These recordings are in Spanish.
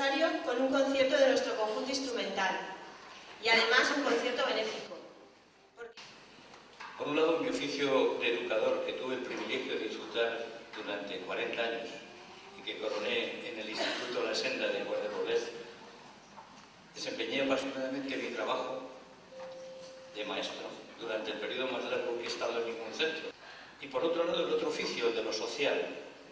aniversario con un concierto de nuestro conjunto instrumental y además un concierto benéfico. Por un lado, mi oficio de educador, que tuve el privilegio de disfrutar durante 40 años y que coroné en el Instituto La Senda de Guadalajara, desempeñé apasionadamente mi trabajo de maestro durante el periodo más largo que he estado en ningún centro. Y por otro lado, el otro oficio de lo social,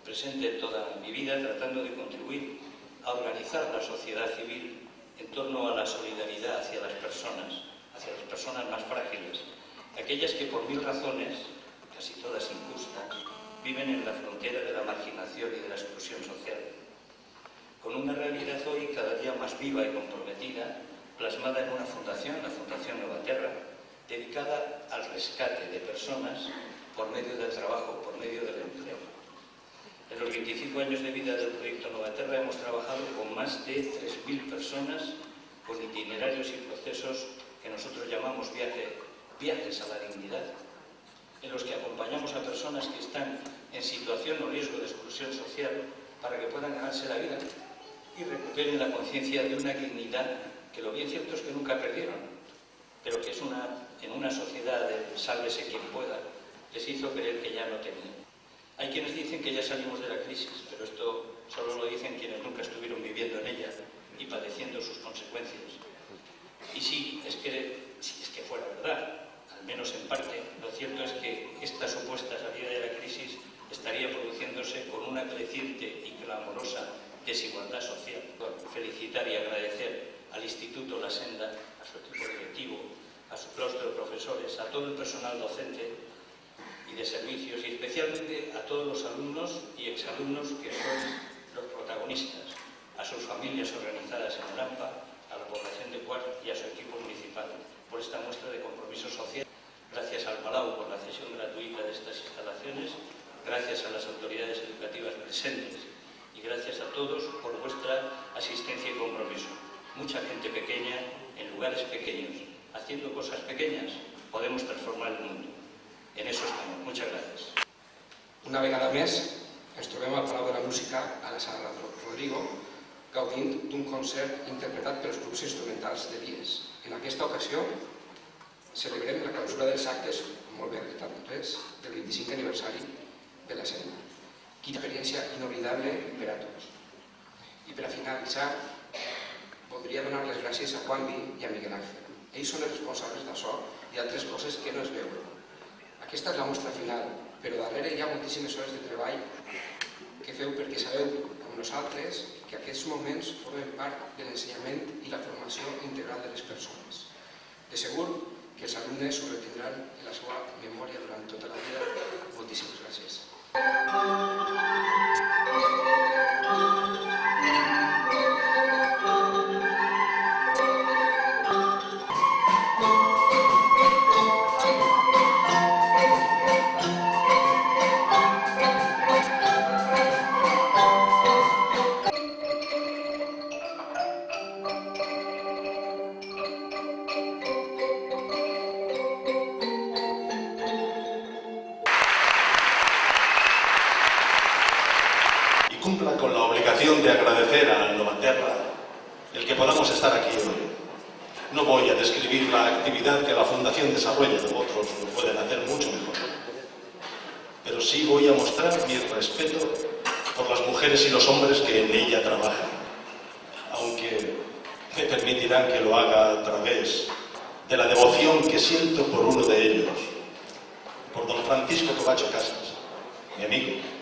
presente en toda mi vida, tratando de contribuir a organizar la sociedad civil en torno a la solidaridad hacia las personas más frágiles, aquellas que por mil razones, casi todas injustas, viven en la frontera de la marginación y de la exclusión social. Con una realidad hoy cada día más viva y comprometida, plasmada en una fundación, la Fundación Novaterra, dedicada al rescate de personas por medio del trabajo, por medio del empleo. En los 25 años de vida del proyecto Novaterra hemos trabajado con más de 3.000 personas con itinerarios y procesos que nosotros llamamos viajes a la dignidad, en los que acompañamos a personas que están en situación o riesgo de exclusión social para que puedan ganarse la vida y recuperen la conciencia de una dignidad que lo bien cierto es que nunca perdieron, pero que es en una sociedad de sálvese quien pueda, les hizo creer que ya no tenían. Hay quienes dicen que ya salimos de la crisis, pero esto solo lo dicen quienes nunca estuvieron viviendo en ella y padeciendo sus consecuencias. Y si es que fuera verdad, al menos en parte, lo cierto es que esta supuesta salida de la crisis estaría produciéndose con una creciente y clamorosa desigualdad social. Felicitar y agradecer al Instituto La Senda, a su equipo directivo, a su claustro de profesores, a todo el personal docente y de servicios, y especialmente a todos los alumnos y exalumnos que son los protagonistas, a sus familias organizadas en Orampa, a la población de Cuart y a su equipo municipal, por esta muestra de compromiso social. Gracias al Palau por la cesión gratuita de estas instalaciones, gracias a las autoridades educativas presentes y gracias a todos por vuestra asistencia y compromiso. Mucha gente pequeña, en lugares pequeños, haciendo cosas pequeñas, podemos transformar el mundo. En eso estamos. Muchas gracias. Una vegada més, ens trobem al Palau de la Música a la Sala Rodrigo, gaudint d'un concert interpretat pels grups instrumentals de Vies. En aquesta ocasió celebrem la clausura dels actes, molt bé rectangules, del 25 aniversari de la Senda. Quina experiència inolvidable per a tots. I per a finalitzar, voldria donar les gràcies a Juanvi i a Miguel Ángel. Ells són els responsables d'això i altres coses que no es veuen. Aquesta és la mostra final, però darrere hi ha moltíssimes hores de treball que feu perquè sabeu, com nosaltres, que aquests moments formen part de l'ensenyament i la formació integral de les persones. De segur que els alumnes ho retindran en la seva memòria durant tota la vida. Moltíssimes gràcies. Cumpla con la obligación de agradecer a Novaterra el que podamos estar aquí hoy. No voy a describir la actividad que la Fundación desarrolla, otros lo pueden hacer mucho mejor. Pero sí voy a mostrar mi respeto por las mujeres y los hombres que en ella trabajan, aunque me permitirán que lo haga a través de la devoción que siento por uno de ellos, por don Francisco Covacho Casas, mi amigo.